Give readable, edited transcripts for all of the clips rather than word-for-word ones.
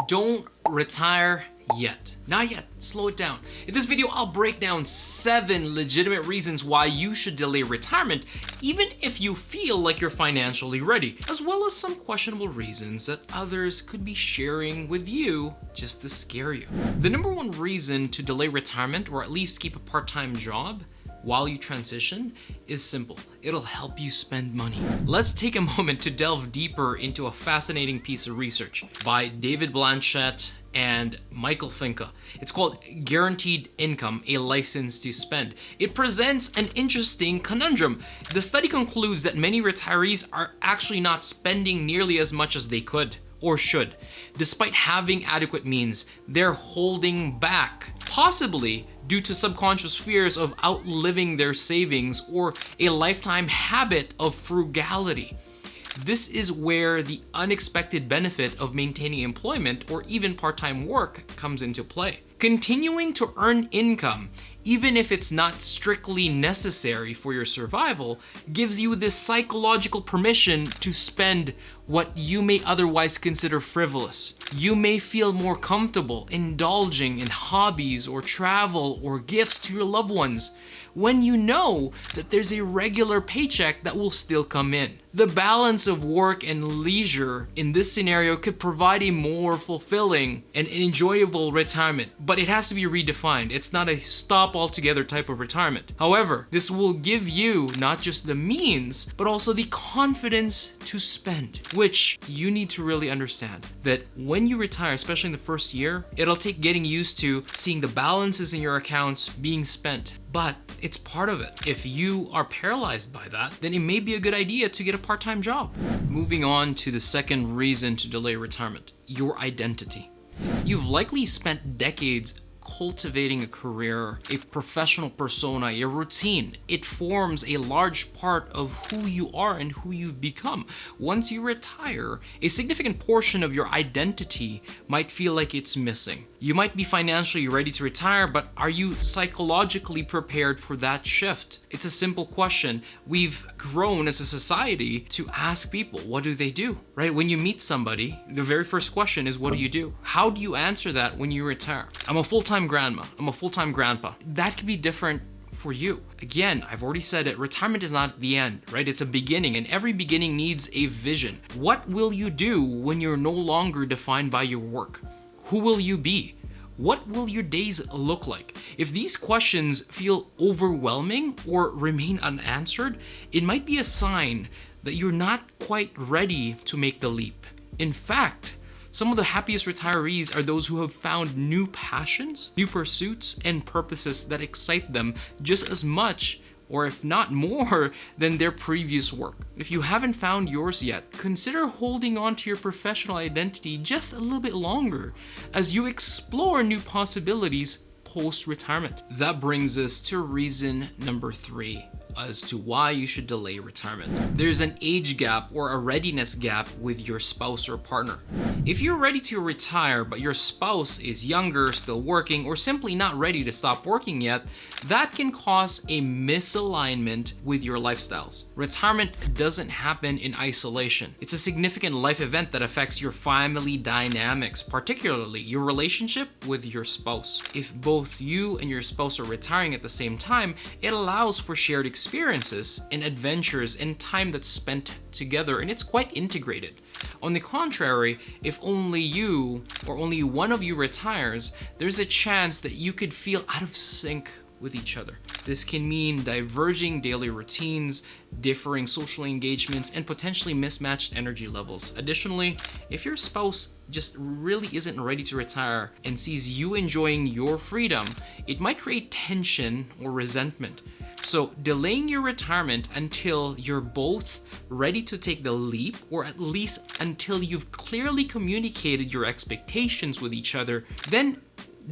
Don't retire yet. Not yet. Slow it down. In this video, I'll break down 7 legitimate reasons why you should delay retirement, even if you feel like you're financially ready, as well as some questionable reasons that others could be sharing with you just to scare you. The number one reason to delay retirement, or at least keep a part-time job while you transition, is simple. It'll help you spend money. Let's take a moment to delve deeper into a fascinating piece of research by David Blanchett and Michael Finca. It's called Guaranteed Income, a License to Spend. It presents an interesting conundrum. The study concludes that many retirees are actually not spending nearly as much as they could or should. Despite having adequate means, they're holding back, possibly due to subconscious fears of outliving their savings or a lifetime habit of frugality. This is where the unexpected benefit of maintaining employment or even part-time work comes into play. Continuing to earn income, even if it's not strictly necessary for your survival, gives you this psychological permission to spend what you may otherwise consider frivolous. You may feel more comfortable indulging in hobbies or travel or gifts to your loved ones when you know that there's a regular paycheck that will still come in. The balance of work and leisure in this scenario could provide a more fulfilling and enjoyable retirement, but it has to be redefined. It's not a stop altogether type of retirement. However, this will give you not just the means, but also the confidence to spend, which you need to really understand that when you retire, especially in the first year, it'll take getting used to seeing the balances in your accounts being spent. But it's part of it. If you are paralyzed by that, then it may be a good idea to get a part-time job. Moving on to the second reason to delay retirement, your identity. You've likely spent decades cultivating a career, a professional persona, a routine. It forms a large part of who you are and who you've become. Once you retire, a significant portion of your identity might feel like it's missing. You might be financially ready to retire, but are you psychologically prepared for that shift? It's a simple question. We've grown as a society to ask people, what do they do? Right? When you meet somebody, the very first question is, what do you do? How do you answer that when you retire? I'm a full-time grandma. I'm a full-time grandpa. That could be different for you. Again, I've already said it, retirement is not the end, right? It's a beginning, and every beginning needs a vision. What will you do when you're no longer defined by your work? Who will you be? What will your days look like? If these questions feel overwhelming or remain unanswered, it might be a sign that you're not quite ready to make the leap. In fact, some of the happiest retirees are those who have found new passions, new pursuits, and purposes that excite them just as much, or if not more, than their previous work. If you haven't found yours yet, consider holding on to your professional identity just a little bit longer as you explore new possibilities post-retirement. That brings us to reason number 3 as to why you should delay retirement. There's an age gap or a readiness gap with your spouse or partner. If you're ready to retire, but your spouse is younger, still working, or simply not ready to stop working yet, that can cause a misalignment with your lifestyles. Retirement doesn't happen in isolation. It's a significant life event that affects your family dynamics, particularly your relationship with your spouse. If both you and your spouse are retiring at the same time, it allows for shared experiences and adventures and time that's spent together, and it's quite integrated. On the contrary, if only you or only one of you retires, there's a chance that you could feel out of sync with each other. This can mean diverging daily routines, differing social engagements, and potentially mismatched energy levels. Additionally, if your spouse just really isn't ready to retire and sees you enjoying your freedom, it might create tension or resentment. So delaying your retirement until you're both ready to take the leap, or at least until you've clearly communicated your expectations with each other, then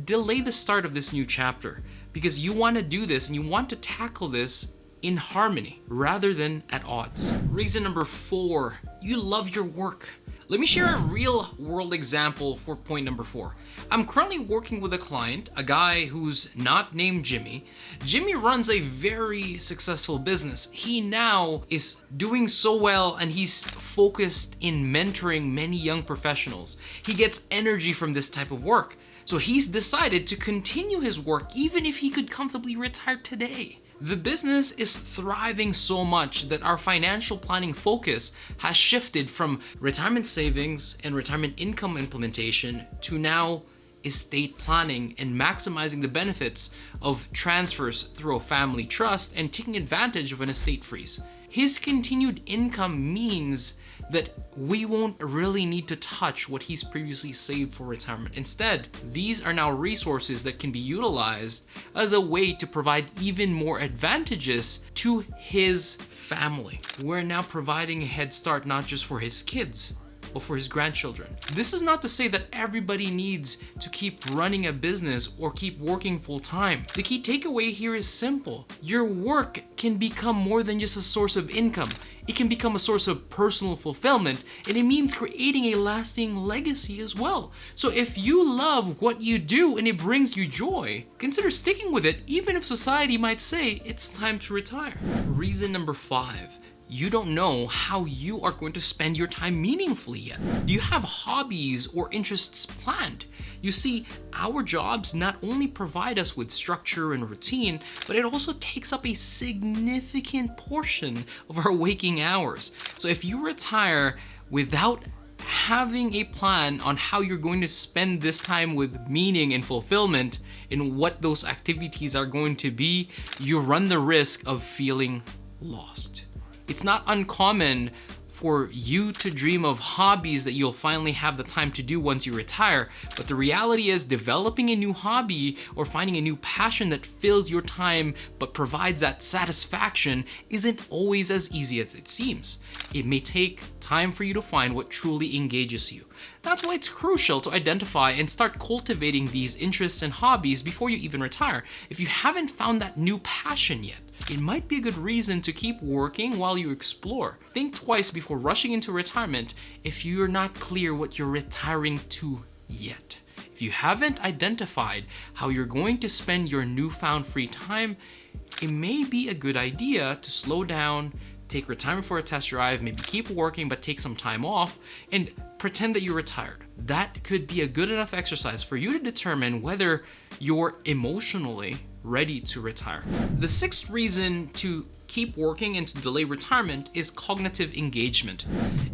delay the start of this new chapter, because you want to do this and you want to tackle this in harmony rather than at odds. Reason number 4, you love your work. Let me share a real world example for point number 4. I'm currently working with a client, a guy who's not named Jimmy. Jimmy runs a very successful business. He now is doing so well and he's focused in mentoring many young professionals. He gets energy from this type of work. So he's decided to continue his work even if he could comfortably retire today. The business is thriving so much that our financial planning focus has shifted from retirement savings and retirement income implementation to now estate planning and maximizing the benefits of transfers through a family trust and taking advantage of an estate freeze. His continued income means that we won't really need to touch what he's previously saved for retirement. Instead, these are now resources that can be utilized as a way to provide even more advantages to his family. We're now providing a head start not just for his kids, but for his grandchildren. This is not to say that everybody needs to keep running a business or keep working full time. The key takeaway here is simple. Your work can become more than just a source of income. It can become a source of personal fulfillment, and it means creating a lasting legacy as well. So if you love what you do and it brings you joy, consider sticking with it even if society might say it's time to retire. Reason number 5. You don't know how you are going to spend your time meaningfully yet. Do you have hobbies or interests planned? You see, our jobs not only provide us with structure and routine, but it also takes up a significant portion of our waking hours. So if you retire without having a plan on how you're going to spend this time with meaning and fulfillment in what those activities are going to be, you run the risk of feeling lost. It's not uncommon for you to dream of hobbies that you'll finally have the time to do once you retire, but the reality is developing a new hobby or finding a new passion that fills your time but provides that satisfaction isn't always as easy as it seems. It may take time for you to find what truly engages you. That's why it's crucial to identify and start cultivating these interests and hobbies before you even retire. If you haven't found that new passion yet, it might be a good reason to keep working while you explore. Think twice before rushing into retirement if you're not clear what you're retiring to yet. If you haven't identified how you're going to spend your newfound free time, it may be a good idea to slow down, take retirement for a test drive, maybe keep working but take some time off, and pretend that you're retired. That could be a good enough exercise for you to determine whether you're emotionally ready to retire. The 6th reason to keep working and to delay retirement is cognitive engagement.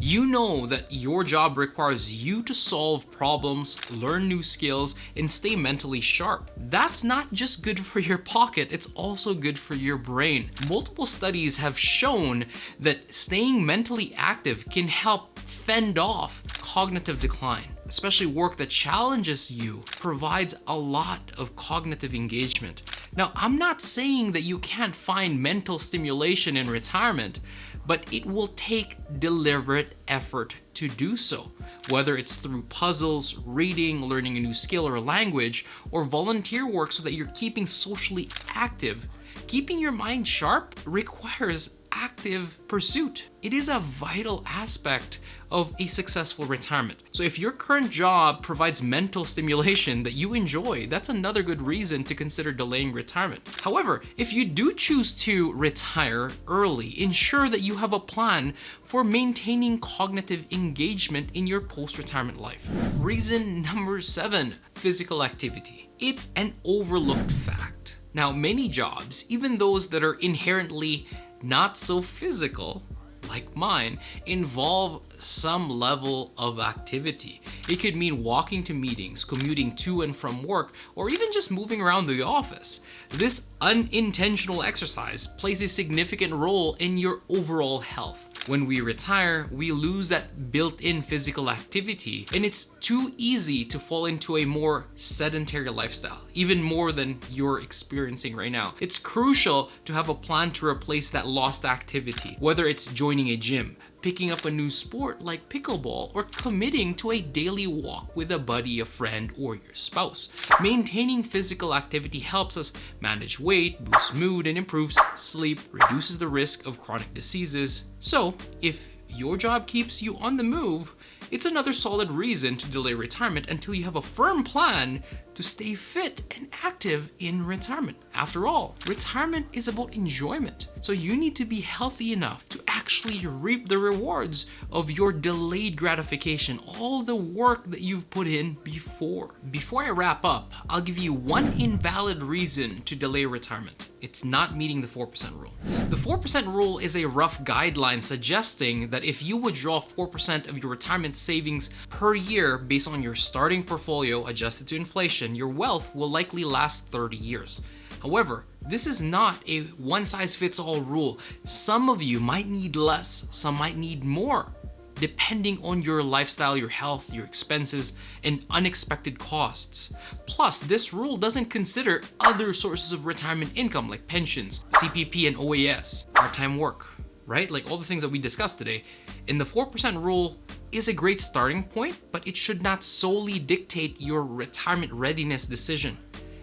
You know that your job requires you to solve problems, learn new skills, and stay mentally sharp. That's not just good for your pocket, it's also good for your brain. Multiple studies have shown that staying mentally active can help fend off cognitive decline. Especially work that challenges you provides a lot of cognitive engagement. Now, I'm not saying that you can't find mental stimulation in retirement, but it will take deliberate effort to do so. Whether it's through puzzles, reading, learning a new skill or language, or volunteer work so that you're keeping socially active, keeping your mind sharp requires active pursuit. It is a vital aspect of a successful retirement. So if your current job provides mental stimulation that you enjoy, that's another good reason to consider delaying retirement. However, if you do choose to retire early, ensure that you have a plan for maintaining cognitive engagement in your post-retirement life. Reason number 7, physical activity. It's an overlooked fact. Now, many jobs, even those that are inherently not so physical, like mine, involve some level of activity. It could mean walking to meetings, commuting to and from work, or even just moving around the office. This unintentional exercise plays a significant role in your overall health. When we retire, we lose that built-in physical activity, and it's too easy to fall into a more sedentary lifestyle, even more than you're experiencing right now. It's crucial to have a plan to replace that lost activity, whether it's joining a gym, picking up a new sport like pickleball, or committing to a daily walk with a buddy, a friend, or your spouse. Maintaining physical activity helps us manage weight, boosts mood, and improves sleep, reduces the risk of chronic diseases. So, if your job keeps you on the move, It's another solid reason to delay retirement until you have a firm plan to stay fit and active in retirement. After all, retirement is about enjoyment. So you need to be healthy enough to actually reap the rewards of your delayed gratification, all the work that you've put in before. Before I wrap up, I'll give you one invalid reason to delay retirement. It's not meeting the 4% rule. The 4% rule is a rough guideline suggesting that if you withdraw 4% of your retirement savings per year based on your starting portfolio adjusted to inflation, your wealth will likely last 30 years. However, this is not a one-size-fits-all rule. Some of you might need less, some might need more, depending on your lifestyle, your health, your expenses, and unexpected costs. Plus, this rule doesn't consider other sources of retirement income like pensions, CFP and OAS, part-time work, right? Like all the things that we discussed today. And the 4% rule is a great starting point, but it should not solely dictate your retirement readiness decision.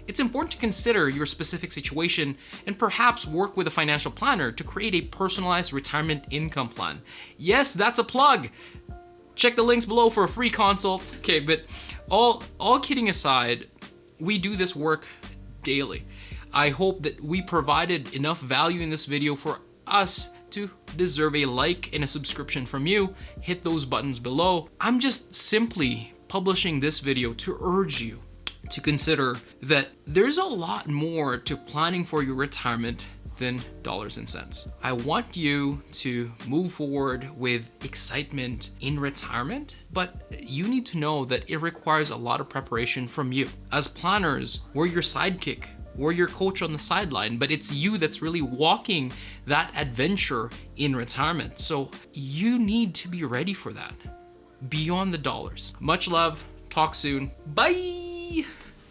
It's important to consider your specific situation and perhaps work with a financial planner to create a personalized retirement income plan. Yes, that's a plug. Check the links below for a free consult. Okay, but all kidding aside, we do this work daily. I hope that we provided enough value in this video for us to deserve a like and a subscription from you. Hit those buttons below. I'm just simply publishing this video to urge you to consider that there's a lot more to planning for your retirement than dollars and cents. I want you to move forward with excitement in retirement, but you need to know that it requires a lot of preparation from you. As planners, we're your sidekick. We're your coach on the sideline, but it's you that's really walking that adventure in retirement. So you need to be ready for that beyond the dollars. Much love. Talk soon. Bye.